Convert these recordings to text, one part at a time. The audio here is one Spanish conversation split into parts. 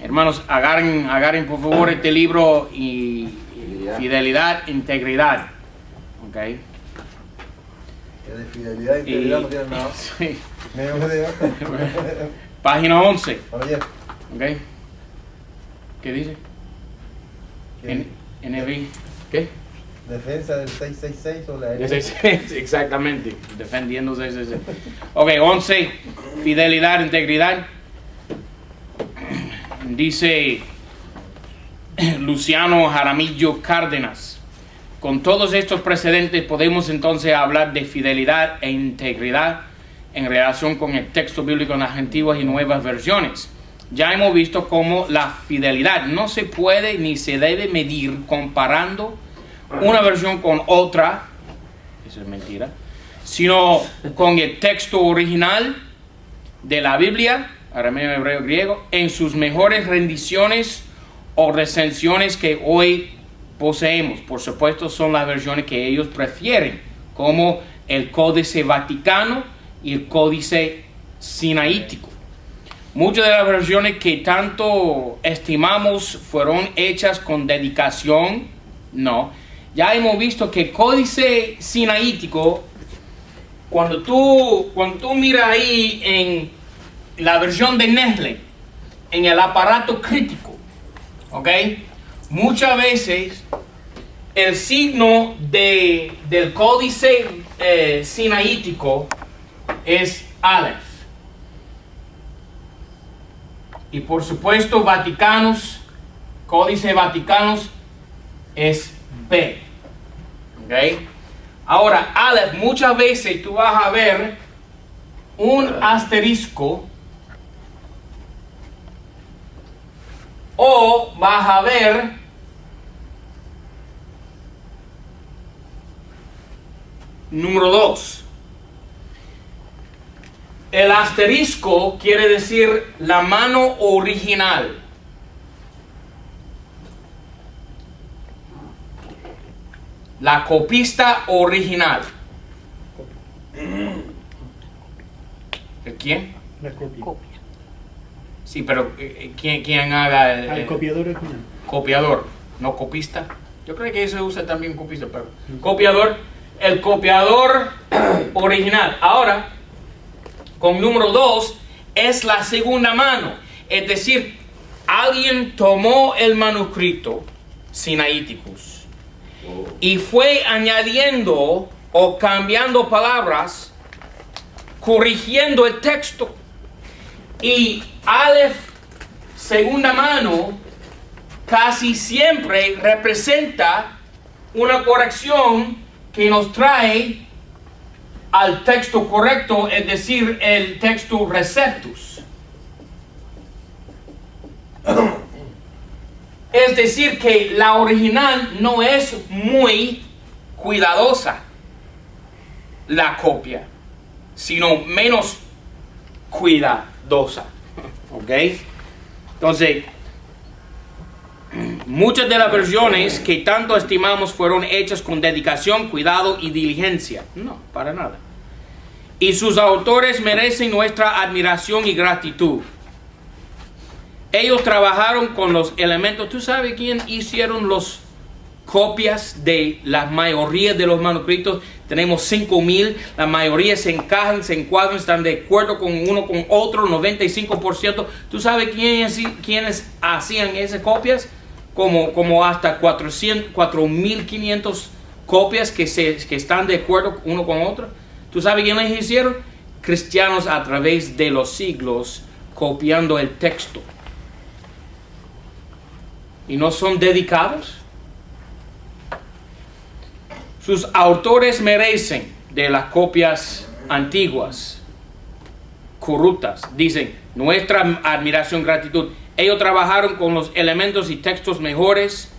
Hermanos, agarren por favor este libro y fidelidad, integridad. ¿Ok? Que de fidelidad e integridad no tienen nada. Sí. Medio Página 11. Oye, ¿Ok? ¿Qué dice? ¿qué? NB. ¿Qué? Defensa del 666 o la L. Exactamente, defendiendo 666. Ok, 11, fidelidad, integridad. Dice Luciano Jaramillo Cárdenas: con todos estos precedentes podemos entonces hablar de fidelidad e integridad en relación con el texto bíblico en las antiguas y nuevas versiones. Ya hemos visto cómo la fidelidad no se puede ni se debe medir comparando una versión con otra, eso es mentira, sino con el texto original de la Biblia, arameo, hebreo, griego, en sus mejores rendiciones o recensiones que hoy poseemos. Por supuesto, son las versiones que ellos prefieren, como el Códice Vaticano y el Códice Sinaítico. Muchas de las versiones que tanto estimamos fueron hechas con dedicación. No. Ya hemos visto que el Códice Sinaítico, cuando tú miras ahí en la versión de Nestle, en el aparato crítico, ¿ok? Muchas veces el signo del Códice Sinaítico es Aleph. Y por supuesto, Códice Vaticanos es B. ¿Ok? Ahora, Aleph, muchas veces tú vas a ver un asterisco o vas a ver número 2. El asterisco quiere decir la mano original. La copista original. ¿El quién? La copia. Sí, pero ¿quién haga El copiador original. Copiador, no copista? Yo creo que eso usa también copista, pero copiador, el copiador original. Ahora, con número 2 es la segunda mano, es decir, alguien tomó el manuscrito Sinaiticus y fue añadiendo o cambiando palabras, corrigiendo el texto. Y Aleph, segunda mano, casi siempre representa una corrección que nos trae al texto correcto, es decir, el texto receptus. Es decir, que la original no es muy cuidadosa, la copia, sino menos cuidadosa. ¿Ok? Entonces, muchas de las versiones que tanto estimamos fueron hechas con dedicación, cuidado y diligencia. No, para nada. Y sus autores merecen nuestra admiración y gratitud. Ellos trabajaron con los elementos. ¿Tú sabes quién hicieron las copias de la mayoría de los manuscritos? Tenemos 5,000. La mayoría se encajan, se encuadran, están de acuerdo con uno con otro, 95%. ¿Tú sabes quiénes hacían esas copias? Como hasta 4,500 copias que están de acuerdo uno con otro. ¿Tú sabes quiénes hicieron? Cristianos a través de los siglos copiando el texto. ¿Y no son dedicados? Sus autores merecen de las copias antiguas, corruptas, dicen, nuestra admiración, gratitud. Ellos trabajaron con los elementos y textos mejores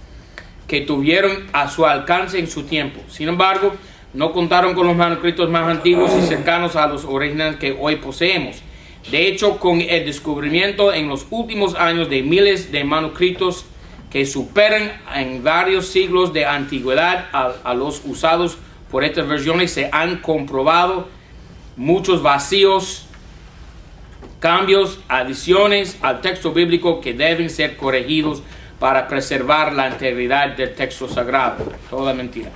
que tuvieron a su alcance en su tiempo. Sin embargo, no contaron con los manuscritos más antiguos y cercanos a los originales que hoy poseemos. De hecho, con el descubrimiento en los últimos años de miles de manuscritos que superan en varios siglos de antigüedad a los usados por estas versiones, se han comprobado muchos vacíos cambios, adiciones al texto bíblico que deben ser corregidos para preservar la integridad del texto sagrado. Toda mentira.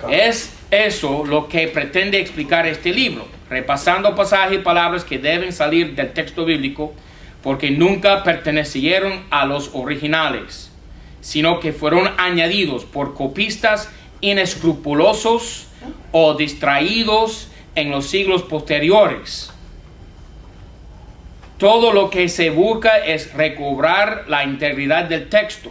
Es eso lo que pretende explicar este libro, repasando pasajes y palabras que deben salir del texto bíblico porque nunca pertenecieron a los originales, sino que fueron añadidos por copistas inescrupulosos o distraídos en los siglos posteriores. Todo lo que se busca es recobrar la integridad del texto,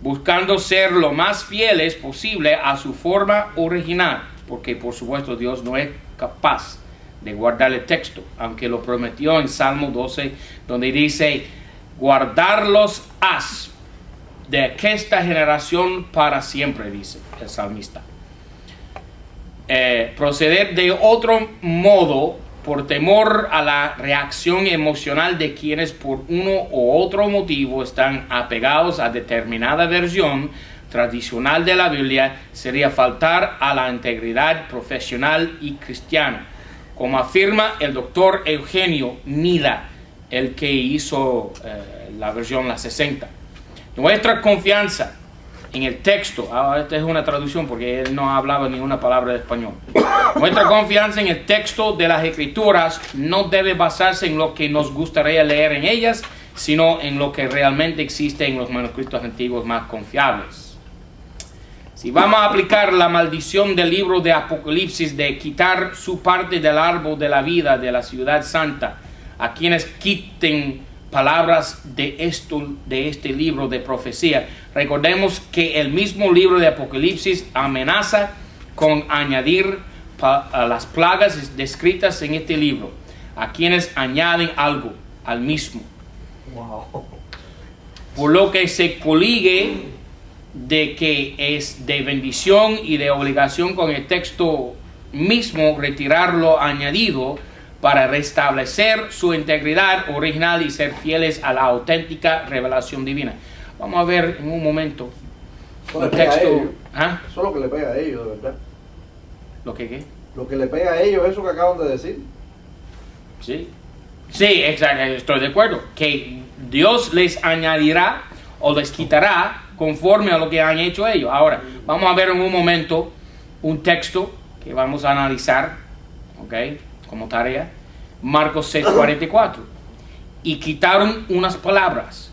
buscando ser lo más fieles posible a su forma original, porque por supuesto Dios no es capaz de guardar el texto, aunque lo prometió en Salmo 12, donde dice, guardarlos has de aquesta generación para siempre, dice el salmista. Proceder de otro modo por temor a la reacción emocional de quienes por uno u otro motivo están apegados a determinada versión tradicional de la Biblia, sería faltar a la integridad profesional y cristiana, como afirma el doctor Eugenio Nida, el que hizo la versión la 60. Nuestra confianza en el texto, esta es una traducción porque él no hablaba ni una palabra de español. Nuestra confianza en el texto de las Escrituras no debe basarse en lo que nos gustaría leer en ellas, sino en lo que realmente existe en los manuscritos antiguos más confiables. Si vamos a aplicar la maldición del libro de Apocalipsis de quitar su parte del árbol de la vida de la ciudad santa a quienes quiten palabras de este libro de profecía, recordemos que el mismo libro de Apocalipsis amenaza con añadir a las plagas descritas en este libro a quienes añaden algo al mismo. Wow. Por lo que se coligue de que es de bendición y de obligación con el texto mismo retirar lo añadido para restablecer su integridad original y ser fieles a la auténtica revelación divina. Vamos a ver en un momento un texto. ¿Ah? Eso es lo que le pega a ellos, de verdad. ¿Lo que qué? Lo que le pega a ellos, eso que acaban de decir. Sí. Sí, exacto, estoy de acuerdo. Que Dios les añadirá o les quitará conforme a lo que han hecho ellos. Ahora, vamos a ver en un momento un texto que vamos a analizar, ¿ok? Como tarea, Marcos 6:44, y quitaron unas palabras.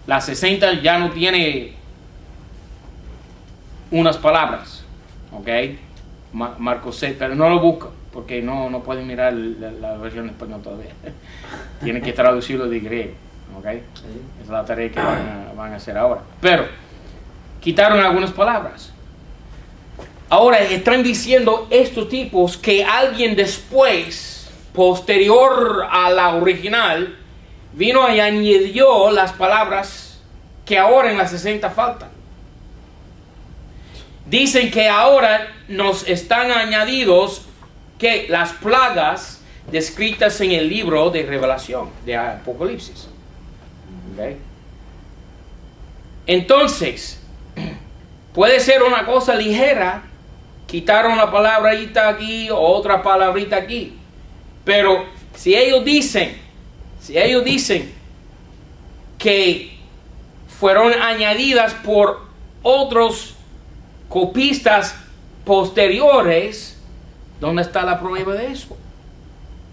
La 60 ya no tiene unas palabras, ok, Marcos 6, pero no lo busca, porque no pueden mirar la versión en español todavía. Tienen que traducirlo de griego, ok, esa es la tarea que van a hacer ahora, pero quitaron algunas palabras. Ahora están diciendo estos tipos que alguien después, posterior a la original, vino y añadió las palabras que ahora en las 60 faltan. Dicen que ahora nos están añadidos que las plagas descritas en el libro de Revelación, de Apocalipsis. ¿Okay? Entonces, puede ser una cosa ligera, quitar una palabrita aquí o otra palabrita aquí. Pero si ellos dicen que fueron añadidas por otros copistas posteriores, ¿dónde está la prueba de eso?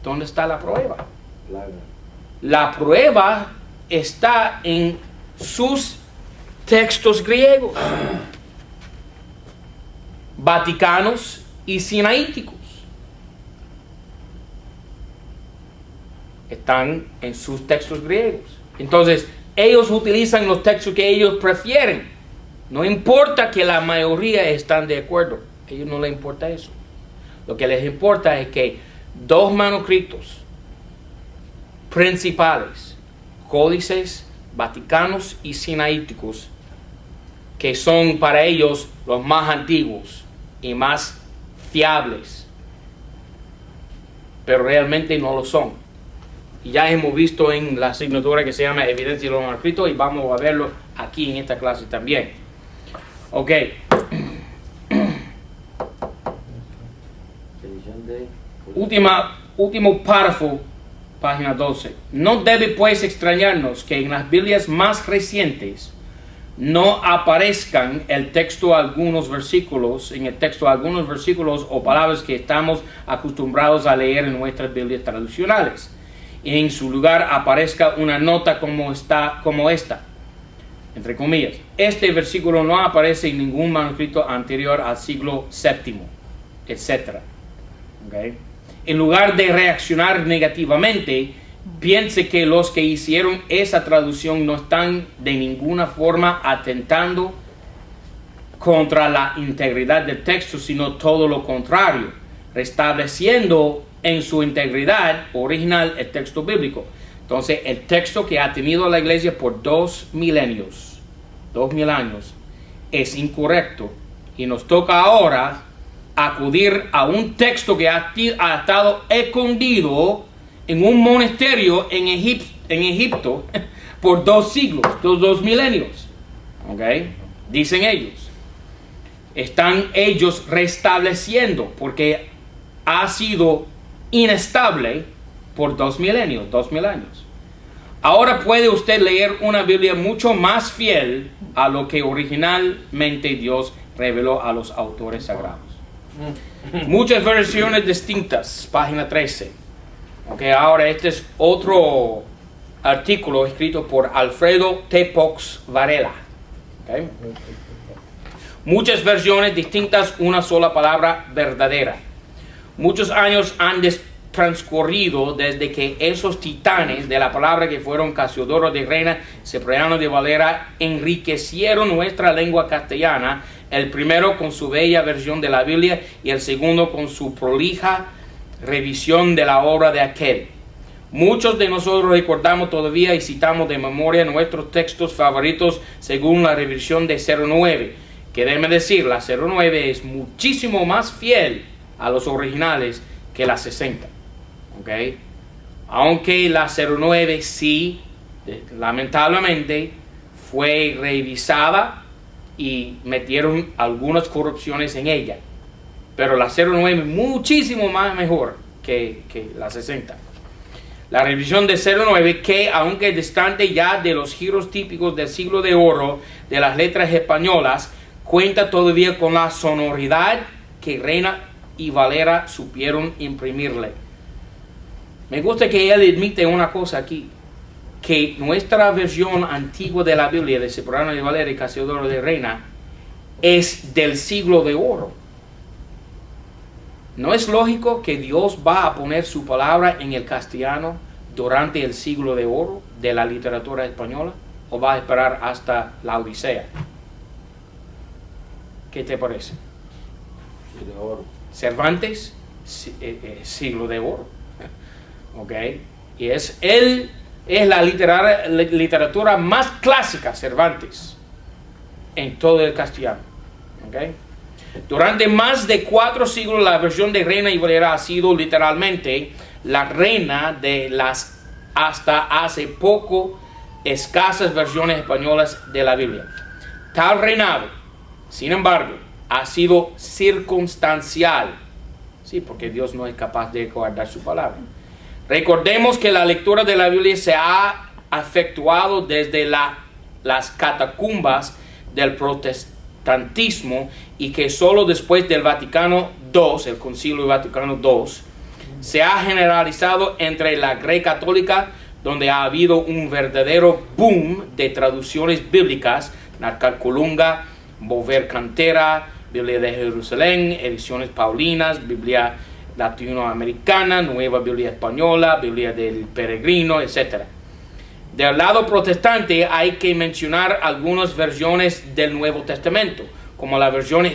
¿Dónde está la prueba? La prueba está en sus textos griegos, vaticanos y sinaíticos. Están en sus textos griegos. Entonces, ellos utilizan los textos que ellos prefieren. No importa que la mayoría están de acuerdo. A ellos no les importa eso. Lo que les importa es que dos manuscritos principales, códices vaticanos y sinaíticos, que son para ellos los más antiguos y más fiables, pero realmente no lo son. Y ya hemos visto en la asignatura que se llama Evidencia de los Manuscritos, y vamos a verlo aquí en esta clase también. Ok. último párrafo, página 12. No debe pues extrañarnos que en las Biblias más recientes no aparezcan en el texto algunos versículos o palabras que estamos acostumbrados a leer en nuestras Biblias tradicionales. Y en su lugar aparezca una nota como esta, entre comillas. Este versículo no aparece en ningún manuscrito anterior al siglo VII, etc. ¿Okay? En lugar de reaccionar negativamente, piense que los que hicieron esa traducción no están de ninguna forma atentando contra la integridad del texto, sino todo lo contrario, restableciendo en su integridad original el texto bíblico. Entonces, el texto que ha tenido la iglesia por 2000 años, es incorrecto, y nos toca ahora acudir a un texto que ha estado escondido en un monasterio en Egipto por 2 siglos, 2 milenios. ¿Okay? Dicen ellos. Están ellos restableciendo porque ha sido inestable por 2000 años. Ahora puede usted leer una Biblia mucho más fiel a lo que originalmente Dios reveló a los autores sagrados. Muchas versiones distintas, página 13. Okay, ahora este es otro artículo escrito por Alfredo T. Pox Varela. Okay. Muchas versiones distintas, una sola palabra verdadera. Muchos años han transcurrido desde que esos titanes de la palabra que fueron Casiodoro de Reina, Cipriano de Valera, enriquecieron nuestra lengua castellana, el primero con su bella versión de la Biblia y el segundo con su prolija revisión de la obra de aquel. Muchos de nosotros recordamos todavía y citamos de memoria nuestros textos favoritos según la revisión de 09, que déjeme decir, la 09 es muchísimo más fiel a los originales que la 60. ¿Okay? Aunque la 09 sí, lamentablemente, fue revisada y metieron algunas corrupciones en ella. Pero la 09 es muchísimo más mejor que la 60. La revisión de 09, que aunque distante ya de los giros típicos del siglo de oro de las letras españolas, cuenta todavía con la sonoridad que Reina y Valera supieron imprimirle. Me gusta que él admite una cosa aquí, que nuestra versión antigua de la Biblia de Cipriano de Valera y Casiodoro de Reina es del siglo de oro. ¿No es lógico que Dios va a poner su palabra en el castellano durante el siglo de oro de la literatura española? ¿O va a esperar hasta la Odisea? ¿Qué te parece? De oro. Cervantes, siglo de oro. ¿Ok? Y es la literatura más clásica, Cervantes, en todo el castellano. ¿Ok? Durante más de 4 siglos la versión de Reina y Valera ha sido literalmente la reina de las hasta hace poco escasas versiones españolas de la Biblia. Tal reinado, sin embargo, ha sido circunstancial. Sí, porque Dios no es capaz de guardar su palabra. Recordemos que la lectura de la Biblia se ha efectuado desde las catacumbas del protestantismo y que solo después del Vaticano II, el Concilio Vaticano II, se ha generalizado entre la Grey Católica, donde ha habido un verdadero boom de traducciones bíblicas, Nácar Colunga, Bover Cantera, Biblia de Jerusalén, Ediciones Paulinas, Biblia Latinoamericana, Nueva Biblia Española, Biblia del Peregrino, etc. Del lado protestante hay que mencionar algunas versiones del Nuevo Testamento, como la versión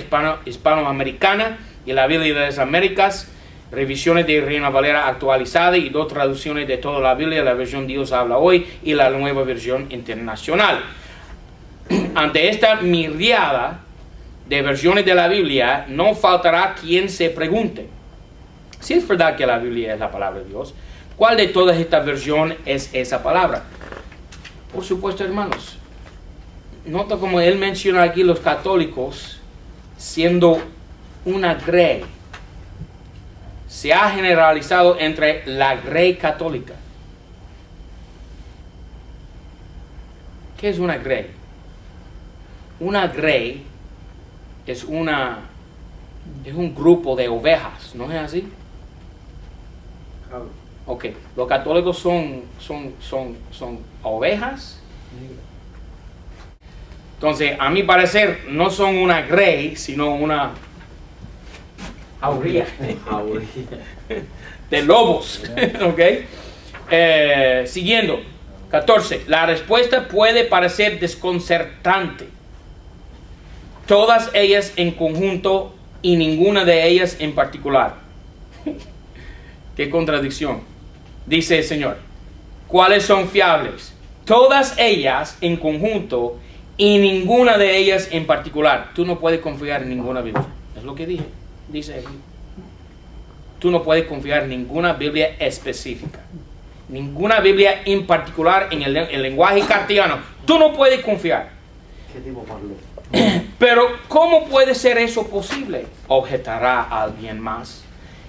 hispanoamericana y la Biblia de las Américas, revisiones de Reina Valera actualizada y 2 traducciones de toda la Biblia, la versión Dios habla hoy y la nueva versión internacional. Ante esta miriada de versiones de la Biblia, no faltará quien se pregunte: si es verdad que la Biblia es la palabra de Dios, ¿cuál de todas estas versiones es esa palabra? Por supuesto, hermanos, nota como él menciona aquí los católicos siendo una grey. se ha generalizado entre la Grey católica. ¿Qué es una Grey? Una Grey es un grupo de ovejas, ¿no es así? Ok, los católicos son ovejas. Entonces, a mi parecer, no son una Grey, sino una jauría de lobos. Ok. Siguiendo, 14. La respuesta puede parecer desconcertante. Todas ellas en conjunto y ninguna de ellas en particular. Qué contradicción. Dice el Señor, ¿cuáles son fiables? Todas ellas en conjunto y ninguna de ellas en particular. Tú no puedes confiar en ninguna Biblia. Es lo que dije. Dice aquí. Tú no puedes confiar en ninguna Biblia específica. Ninguna Biblia en particular en el lenguaje castellano. Tú no puedes confiar. ¿Qué tipo parló? Pero, ¿cómo puede ser eso posible? Objetará alguien más.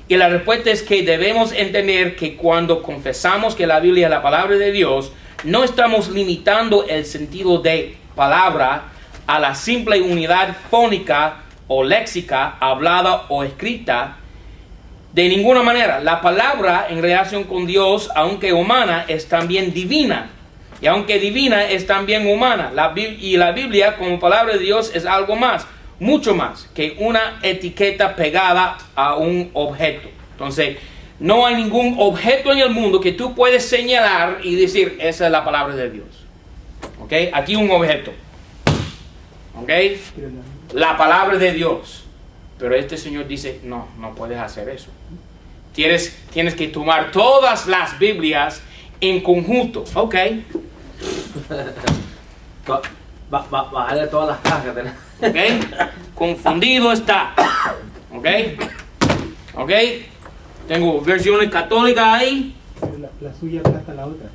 Y la respuesta es que debemos entender que cuando confesamos que la Biblia es la palabra de Dios, no estamos limitando el sentido de palabra a la simple unidad fónica o léxica, hablada o escrita. De ninguna manera. La palabra en relación con Dios, aunque humana, es también divina. Y aunque divina, es también humana. Y la Biblia, como palabra de Dios, es algo más, mucho más que una etiqueta pegada a un objeto. Entonces, no hay ningún objeto en el mundo que tú puedes señalar y decir, esa es la palabra de Dios. ¿Ok? Aquí un objeto. ¿Ok? La palabra de Dios. Pero este Señor dice, no puedes hacer eso. Tienes que tomar todas las Biblias en conjunto. Ok. Bajarle todas las cajas. Ok. Confundido está. Ok. Ok. Tengo versiones católicas ahí. La suya aplasta la otra.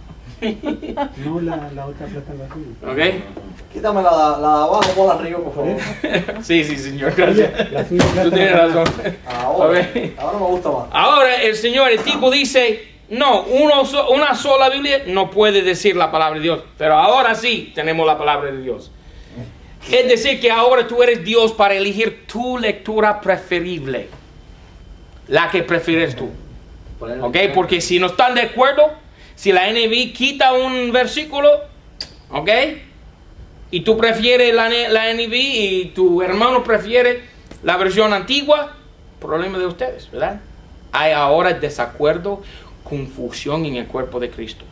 No la otra aplasta la suya. Ok. Quítame la de abajo, ponla arriba, por favor. Sí, señor, gracias. La suya aplasta Tú tienes la razón. Ahora, Ok. ahora me gusta más. Ahora el tipo dice, no, una sola Biblia no puede decir la palabra de Dios, pero ahora sí tenemos la palabra de Dios. Es decir, que ahora tú eres Dios para elegir tu lectura preferible, la que prefieres tú. ¿Ok? Porque si no están de acuerdo, si la NIV quita un versículo, ¿ok? Y tú prefieres la NIV y tu hermano prefiere la versión antigua, problema de ustedes, ¿verdad? Hay ahora desacuerdo, confusión en el cuerpo de Cristo.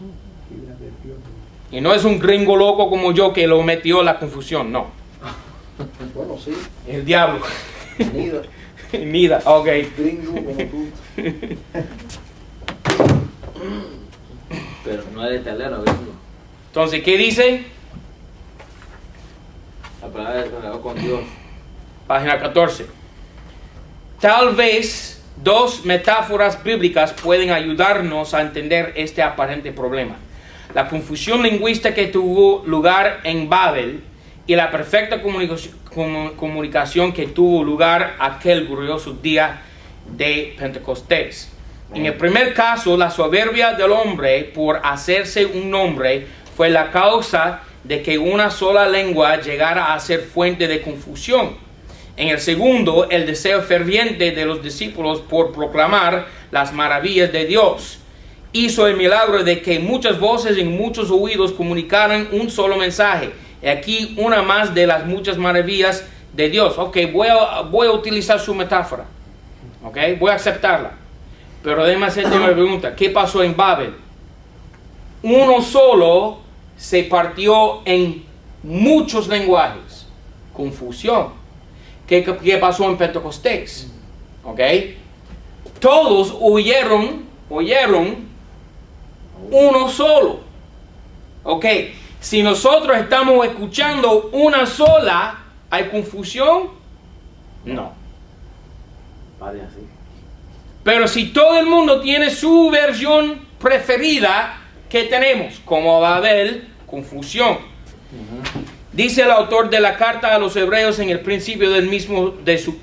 Y no es un gringo loco como yo que lo metió la confusión, no. Bueno, sí. El diablo. Nida. Nida, ok. Gringo como tú. Pero no eres italiano, gringo. Entonces, ¿qué dice? La palabra es con Dios. Página 14. Tal vez dos metáforas bíblicas pueden ayudarnos a entender este aparente problema. La confusión lingüística que tuvo lugar en Babel y la perfecta comunicación que tuvo lugar aquel glorioso día de Pentecostés. En el primer caso, la soberbia del hombre por hacerse un nombre fue la causa de que una sola lengua llegara a ser fuente de confusión. En el segundo, el deseo ferviente de los discípulos por proclamar las maravillas de Dios hizo el milagro de que muchas voces en muchos oídos comunicaran un solo mensaje. Y aquí una más de las muchas maravillas de Dios. Ok, voy a utilizar su metáfora. Ok, voy a aceptarla. Pero déjame hacerte una pregunta. ¿Qué pasó en Babel? Uno solo se partió en muchos lenguajes. Confusión. ¿Qué pasó en Pentecostés? ¿Ok? Todos oyeron uno solo. ¿Ok? Si nosotros estamos escuchando una sola, ¿hay confusión? No. Vale, así. Pero si todo el mundo tiene su versión preferida, ¿qué tenemos? Como Babel, confusión. Dice el autor de la carta a los hebreos en el principio de su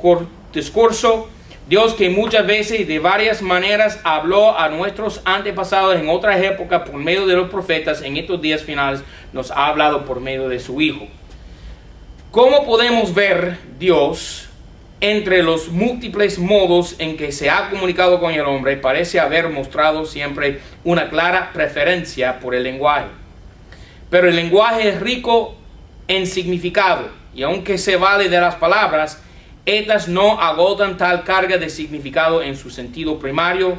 discurso: Dios que muchas veces y de varias maneras habló a nuestros antepasados en otras épocas por medio de los profetas, en estos días finales nos ha hablado por medio de su Hijo. ¿Cómo podemos ver Dios entre los múltiples modos en que se ha comunicado con el hombre? Parece haber mostrado siempre una clara preferencia por el lenguaje. Pero el lenguaje es rico en significado, y aunque se vale de las palabras, estas no agotan tal carga de significado en su sentido primario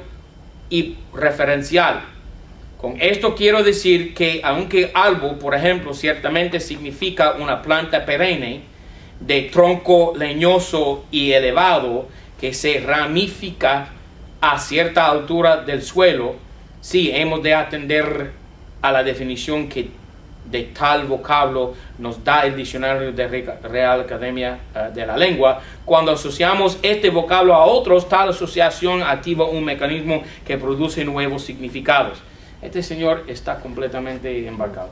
y referencial. Con esto quiero decir que aunque algo, por ejemplo, ciertamente significa una planta perenne de tronco leñoso y elevado que se ramifica a cierta altura del suelo, sí hemos de atender a la definición que de tal vocablo nos da el diccionario de Real Academia de la Lengua. Cuando asociamos este vocablo a otros, tal asociación activa un mecanismo que produce nuevos significados. Este señor está completamente embarcado.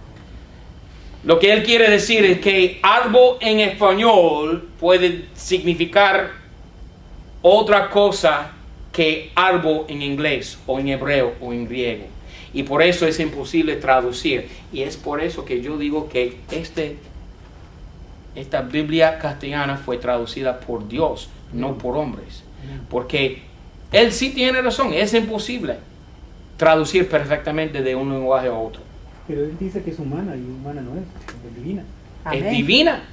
Lo que él quiere decir es que algo en español puede significar otra cosa que algo en inglés o en hebreo o en griego. Y por eso es imposible traducir. Y es por eso que yo digo que esta Biblia castellana fue traducida por Dios, no por hombres. Porque él sí tiene razón, es imposible traducir perfectamente de un lenguaje a otro. Pero él dice que es humana y humana no es divina. Amén. Es divina.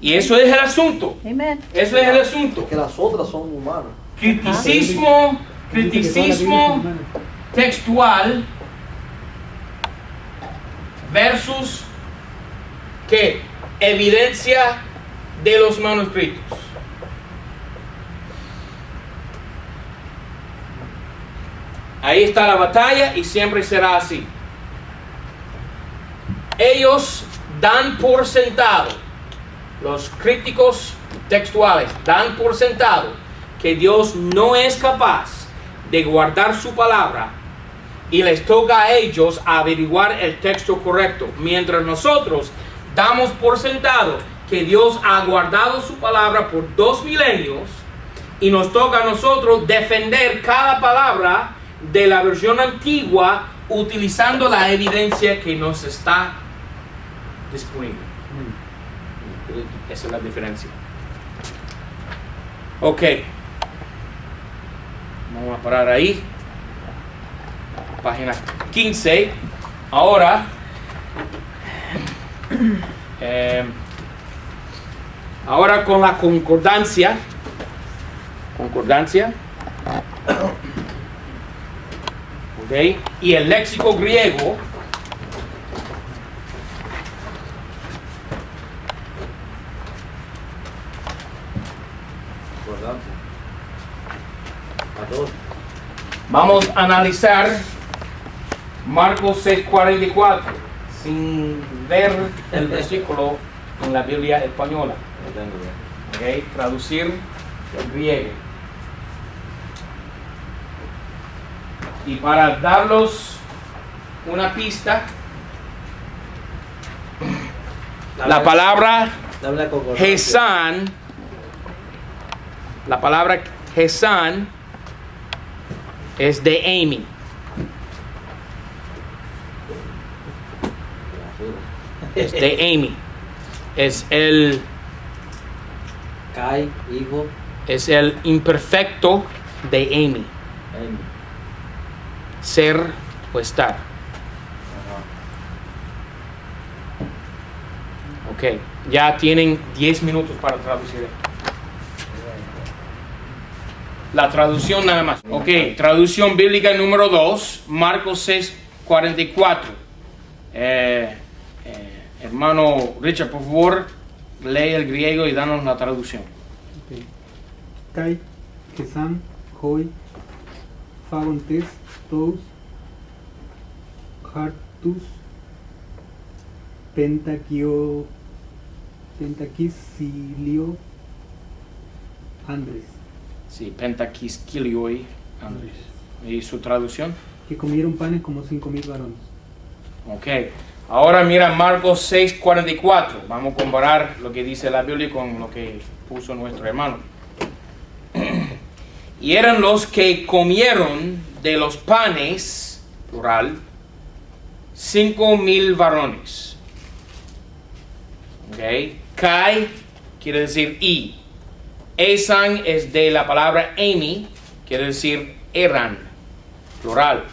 Y eso es el asunto. Amen. Eso es el asunto. Que las otras son humanas. Criticismo Él dice que toda la Biblia es humana. textual versus ¿qué? Evidencia de los manuscritos. Ahí está la batalla y siempre será así. Ellos dan por sentado, los críticos textuales dan por sentado que Dios no es capaz de guardar su palabra y les toca a ellos averiguar el texto correcto, mientras nosotros damos por sentado que Dios ha guardado su palabra por 2 milenios y nos toca a nosotros defender cada palabra de la versión antigua utilizando la evidencia que nos está disponible. Esa es la diferencia. Ok. Vamos a parar ahí. Página 15. Ahora, ahora con la concordancia. Ok. Y el léxico griego. Vamos a analizar Marcos 6:44 sin ver el versículo en la Biblia española. Okay, traducir el griego. Y para darlos una pista, la palabra Gesan, la palabra Gesan es de Amy. Es de Amy. Es el Kai, hijo. es el imperfecto de Amy. Ser o estar. Ok, ya tienen 10 minutos para traducir esto. La traducción nada más. Ok, traducción bíblica número 2, Marcos 6:44. Hermano Richard, por favor, lee el griego y danos la traducción. Okay. Kai, Gesan, Hoi, Fagontes, Tous, Hartus, Pentaquisilio, Andrés. Sí, Pentaquiskilioi Andrés. ¿Y su traducción? Que comieron panes como 5,000 varones. Ok. Ahora mira Marcos 6:44. Vamos a comparar lo que dice la Biblia con lo que puso nuestro hermano. Y eran los que comieron de los panes, plural, 5,000 varones. Ok. Kai quiere decir y. Esan es de la palabra Emi, quiere decir eran, plural.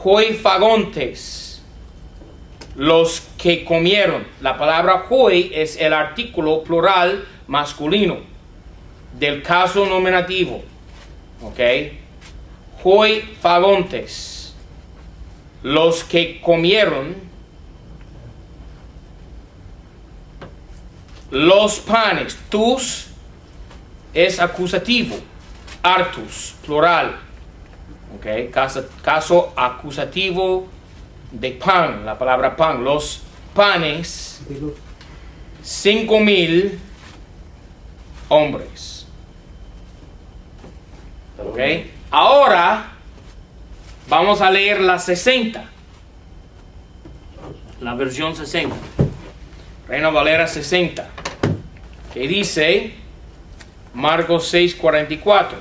Hoi fagontes, los que comieron. La palabra hoi es el artículo plural masculino del caso nominativo. Ok. Hoi fagontes, los que comieron los panes. Tus es acusativo, artus, plural. Okay. Caso acusativo de pan, la palabra pan, los panes, 5,000 hombres. Okay. Ahora vamos a leer la 60, la versión 60, Reina Valera 60, que dice Marcos 6:44.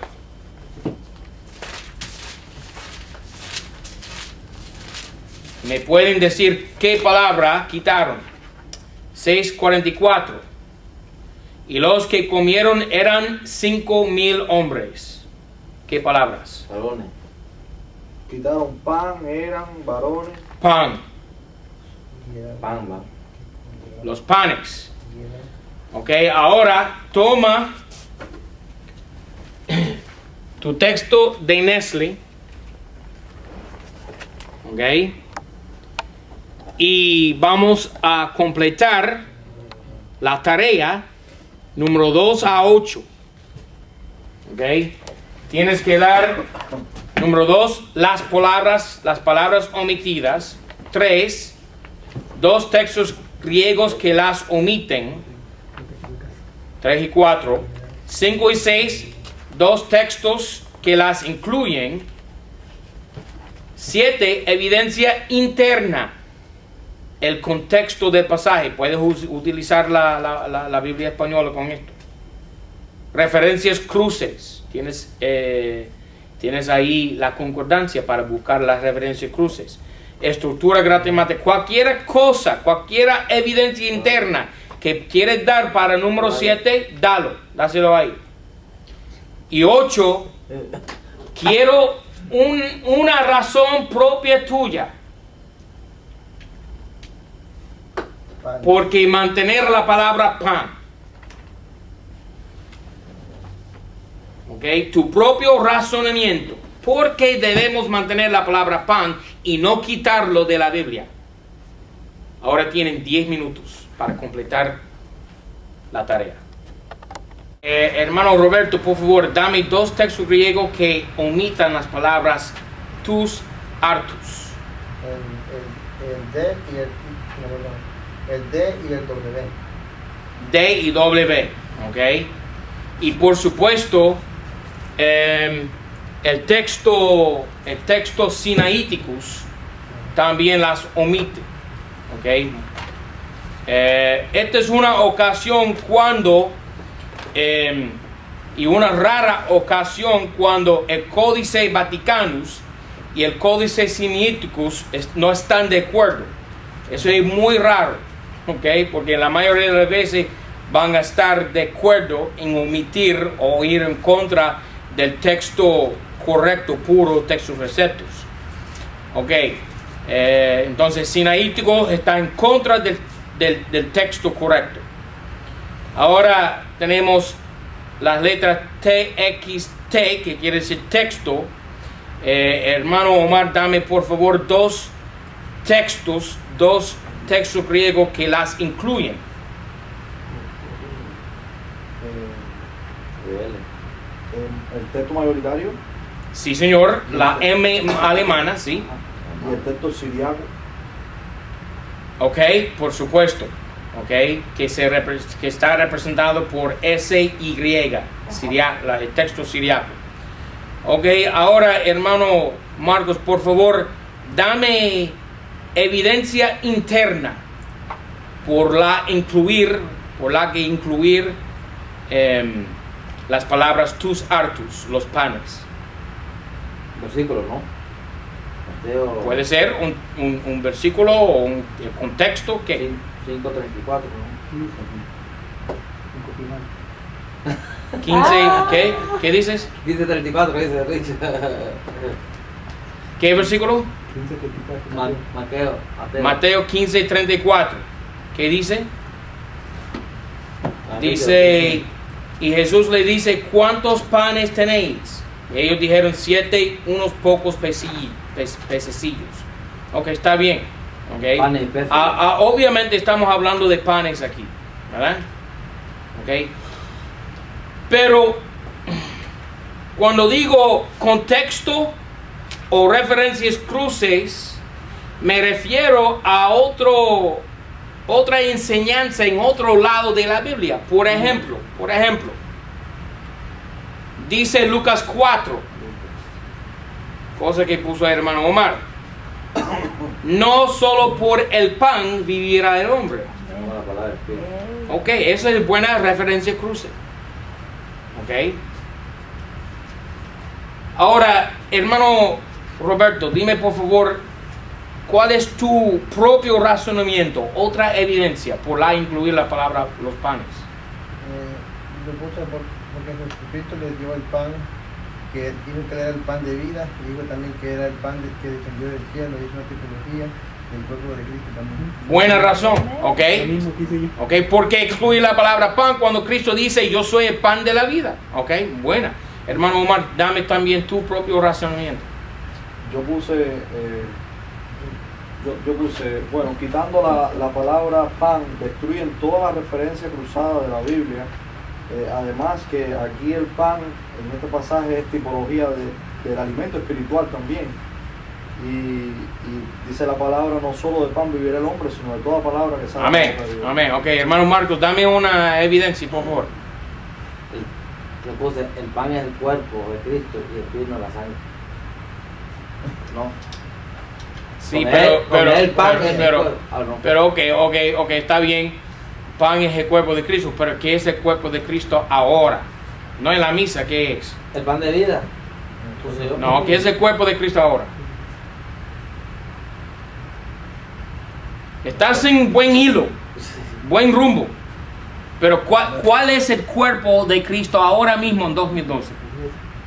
¿Me pueden decir qué palabra quitaron? 6:44. Y los que comieron eran 5,000 hombres. ¿Qué palabras? Varones. Quitaron pan, eran varones. Pan, Pan, va. los panes. Ok, ahora toma tu texto de Nestle. Ok. Y vamos a completar la tarea número 2 a 8. Ok. Tienes que dar, número 2, las palabras omitidas. 3, 2 textos griegos que las omiten. 3 y 4. 5 y 6, 2 textos que las incluyen. 7, evidencia interna. El contexto del pasaje. Puedes utilizar la Biblia española con esto. Referencias cruces. Tienes ahí la concordancia para buscar las referencias cruces. Estructura gramática. Cualquier cosa, cualquier evidencia interna que quieres dar para el número 7, dáselo ahí. Y 8, quiero una razón propia tuya. Pan. Porque mantener la palabra pan. Ok, tu propio razonamiento. ¿Por qué debemos mantener la palabra pan y no quitarlo de la Biblia? Ahora tienen 10 minutos para completar la tarea. Hermano Roberto, por favor, dame 2 textos griegos que omitan las palabras tus, artus. El D y el W. D y W, ok. Y por supuesto, el texto Sinaiticus también las omite, ok. Esta es una ocasión cuando, y una rara ocasión cuando el Códice Vaticanus y el Códice Sinaiticus no están de acuerdo. Eso es muy raro, ok, porque la mayoría de las veces van a estar de acuerdo en omitir o ir en contra del texto correcto, puro, textos receptos. Ok, entonces Sinaítico está en contra del texto correcto. Ahora tenemos las letras TXT, que quiere decir texto. Hermano Omar, dame por favor 2 textos griegos que las incluyen. El texto mayoritario Sí, señor, la M alemana, sí. y el texto siriaco. Ok, por supuesto. Ok, que está representado por SY, el texto siriaco. Ok, ahora, hermano Marcos, por favor, dame evidencia interna por la que incluir las palabras tus artus, los panes? Versículo, ¿no? Mateo Puede ser un versículo o un contexto que 5:34, ¿no? 15, ¿qué dices? 15:34, dice Rich. ¿Qué versículo? 15:34. Mateo. Mateo 15:34. ¿Qué dice? Ah, Dice, y Jesús le dice, ¿cuántos panes tenéis? Y ellos dijeron 7, unos pocos pececillos. Ok, está bien. Okay. Panes y peces. Obviamente estamos hablando de panes aquí, ¿verdad? Ok. Pero cuando digo contexto o referencias cruces, me refiero a otra enseñanza en otro lado de la Biblia. Por ejemplo, dice Lucas 4, cosa que puso el hermano Omar, no solo por el pan vivirá el hombre. Ok, esa es buena referencia cruce. Ok. Ahora, hermano Roberto, dime por favor, ¿cuál es tu propio razonamiento, otra evidencia por la incluir la palabra los panes? Lo puse porque Jesucristo les dio el pan, que dijo que era el pan de vida, y dijo también que era el pan que descendió del cielo, y es una tipología del cuerpo de Cristo también. Buena razón, ok. Lo mismo que hice yo. Ok, ¿por qué excluir la palabra pan cuando Cristo dice yo soy el pan de la vida? Ok, buena. Hermano Omar, dame también tu propio razonamiento. Yo puse, bueno, quitando la palabra pan, destruyen toda la referencia cruzada de la Biblia. Además que aquí el pan, en este pasaje, es tipología del alimento espiritual también. Y dice la palabra, no solo de pan vivirá el hombre, sino de toda palabra que sale Amén, de la boca de Dios. amén. Ok, hermano Marcos, dame una evidencia, por favor. Le puse, el pan es el cuerpo de Cristo y el vino la sangre. No. Sí, Con el pan es el cuerpo. No. pero ok, está bien. Pan es el cuerpo de Cristo, pero ¿qué es el cuerpo de Cristo ahora? No en la misa, ¿qué es? El pan de vida. Entonces, No, ¿qué es el cuerpo de Cristo ahora? Estás en buen hilo, buen rumbo. Pero ¿cuál es el cuerpo de Cristo ahora mismo en 2012?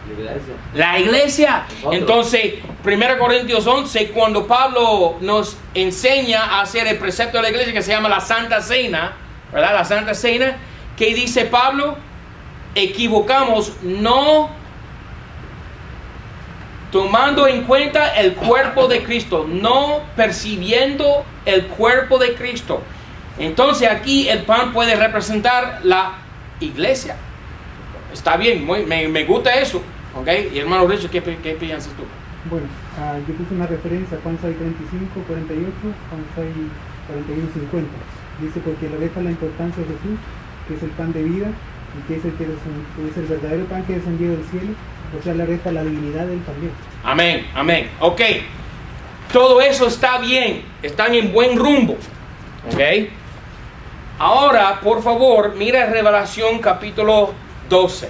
La iglesia. La iglesia. Nosotros. Entonces, 1 Corintios 11, cuando Pablo nos enseña a hacer el precepto de la iglesia que se llama la Santa Cena, ¿verdad? La Santa Cena, ¿qué dice Pablo? Equivocamos, no tomando en cuenta el cuerpo de Cristo, no percibiendo el cuerpo de Cristo. Entonces aquí el pan puede representar la iglesia. Está bien, me gusta eso. ¿Ok? Y hermano Richard, ¿qué piensas tú? Bueno, yo puse una referencia a Juan 6:35, 48, Juan 6:41, 50. Dice, porque le resta la importancia de Jesús, que es el pan de vida, y que es el verdadero pan que descendió del cielo, o sea, le resta la divinidad de él también. Amén, amén. Ok, todo eso está bien, están en buen rumbo. Ok, ahora, por favor, mira Revelación capítulo 12.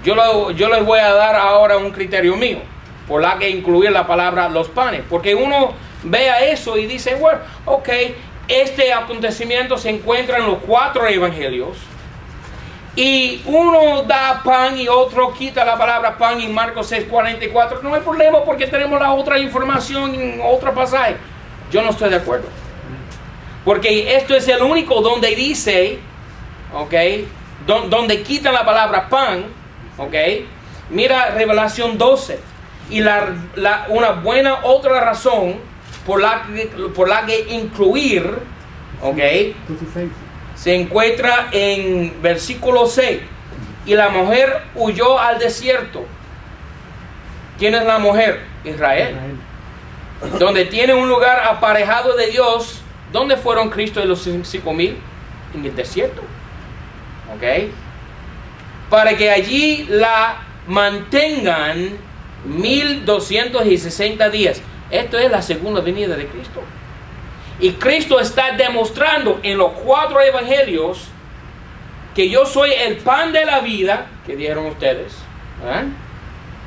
Yo les voy a dar ahora un criterio mío, por la que incluir la palabra los panes, porque uno vea eso y dice, bueno, ok, este acontecimiento se encuentra en los 4 evangelios, y uno da pan y otro quita la palabra pan en Marcos 6:44, no hay problema porque tenemos la otra información en otro pasaje. Yo no estoy de acuerdo, porque esto es el único donde dice, ok, donde quita la palabra pan, ok. Mira Revelación 12, y una buena otra razón por la que incluir, ok, Entonces 6. se encuentra en versículo 6. Y la mujer huyó al desierto. ¿Quién es la mujer? Israel. Donde tiene un lugar aparejado de Dios. ¿Dónde fueron Cristo y los 5,000? En el desierto. ¿Ok? Para que allí la mantengan 1260 días. Esto es la segunda venida de Cristo. Y Cristo está demostrando en los 4 evangelios que yo soy el pan de la vida, que dijeron ustedes,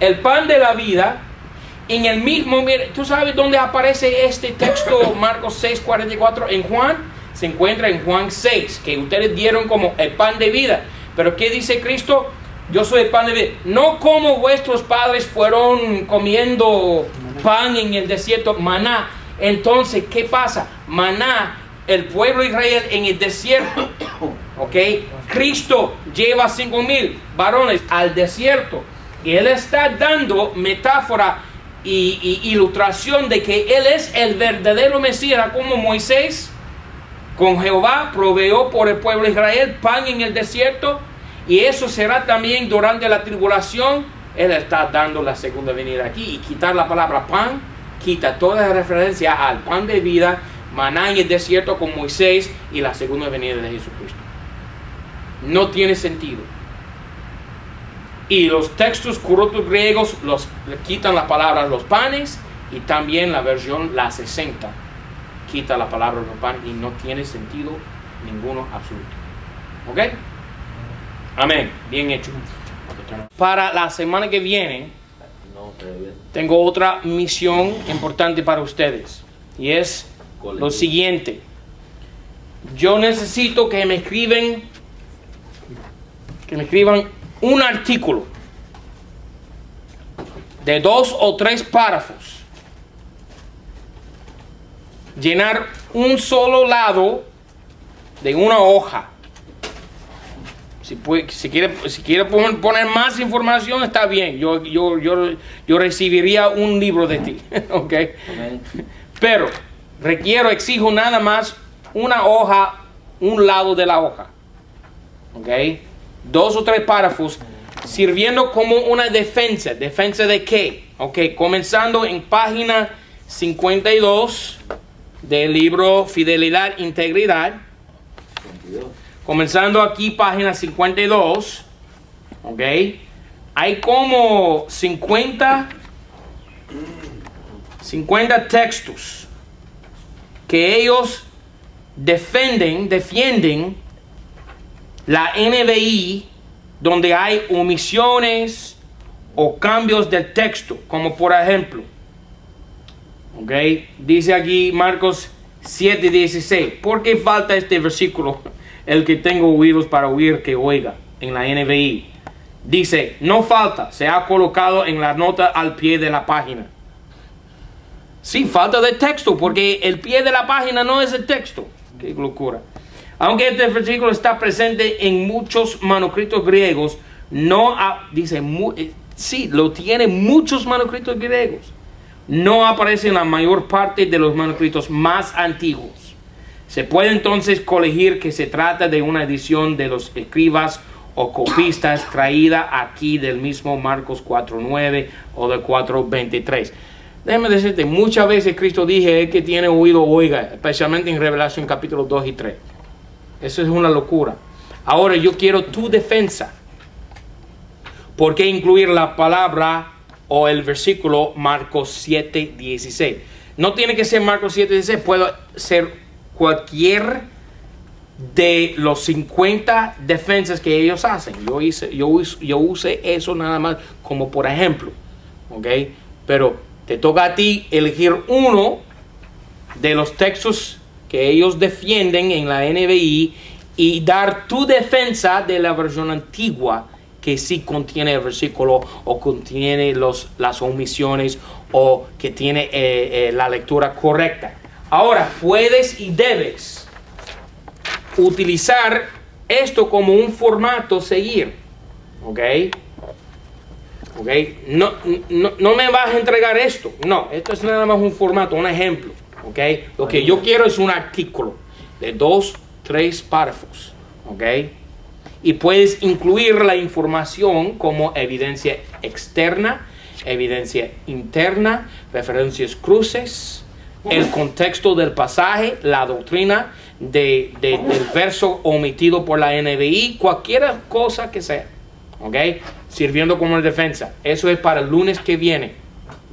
el pan de la vida, en el mismo, mire, ¿tú sabes dónde aparece este texto, Marcos 6:44? En Juan, se encuentra en Juan 6, que ustedes dieron como el pan de vida. Pero ¿qué dice Cristo? Yo soy el pan de vida. No como vuestros padres fueron comiendo pan en el desierto, maná. Entonces, ¿qué pasa? Maná, el pueblo de Israel en el desierto, ¿ok? Cristo lleva 5,000 varones al desierto. Y Él está dando metáfora y ilustración de que Él es el verdadero Mesías, como Moisés con Jehová proveó por el pueblo de Israel pan en el desierto, y eso será también durante la tribulación. Él está dando la segunda venida aquí, y quitar la palabra pan quita toda referencia al pan de vida, maná en el desierto con Moisés y la segunda venida de Jesucristo. No tiene sentido. Y los textos corruptos griegos le quitan la palabra los panes, y también la versión la 60 quita la palabra los panes, y no tiene sentido ninguno absoluto. ¿Ok? Amén. Bien hecho. Para la semana que viene tengo otra misión importante para ustedes, y es lo siguiente. Yo necesito que me escriban un artículo de 2 o 3 párrafos, llenar un solo lado de una hoja. Si quiere poner más información, está bien. Yo recibiría un libro de ti. ¿Ok? Pero exijo nada más una hoja, un lado de la hoja. ¿Ok? 2 o 3 párrafos, sirviendo como una defensa. ¿Defensa de qué? Ok, comenzando en página 52 del libro Fidelidad, Integridad. Comenzando aquí, página 52, ¿ok? Hay como 50 textos que ellos defienden la NBI, donde hay omisiones o cambios del texto, como por ejemplo, ¿ok? Dice aquí Marcos 7:16, ¿por qué falta este versículo? El que tenga oídos para oír, que oiga, en la NBI. Dice, no falta, se ha colocado en la nota al pie de la página. Sí, falta de texto, porque el pie de la página no es el texto. Qué locura. Aunque este versículo está presente en muchos manuscritos griegos, sí, lo tiene muchos manuscritos griegos. No aparece en la mayor parte de los manuscritos más antiguos. Se puede entonces colegir que se trata de una edición de los escribas o copistas traída aquí del mismo Marcos 4:9 o de 4:23. Déjame decirte, muchas veces Cristo dije, el que tiene oído oiga, especialmente en Revelación capítulos 2 y 3. Eso es una locura. Ahora yo quiero tu defensa. ¿Por qué incluir la palabra o el versículo Marcos 7:16? No tiene que ser Marcos 7:16, puede ser cualquier de los 50 defensas que ellos hacen. Yo usé eso nada más como por ejemplo, ¿ok? Pero te toca a ti elegir uno de los textos que ellos defienden en la NBI y dar tu defensa de la versión antigua que sí contiene el versículo o contiene las omisiones o que tiene la lectura correcta. Ahora, puedes y debes utilizar esto como un formato seguir. ¿Ok? ¿Ok? No me vas a entregar esto. No, esto es nada más un formato, un ejemplo. ¿Ok? Lo que yo quiero es un artículo de 2, 3 párrafos. ¿Ok? Y puedes incluir la información como evidencia externa, evidencia interna, referencias cruces, el contexto del pasaje, la doctrina del verso omitido por la NBI, cualquier cosa que sea, ¿ok? Sirviendo como defensa. Eso es para el lunes que viene,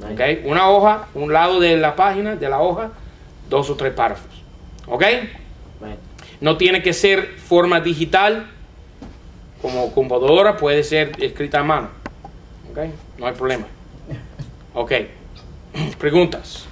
¿ok? Una hoja, un lado de la página, de la hoja, 2 o 3 párrafos, ¿ok? No tiene que ser forma digital, como computadora, puede ser escrita a mano. ¿Ok? No hay problema. Ok. Preguntas.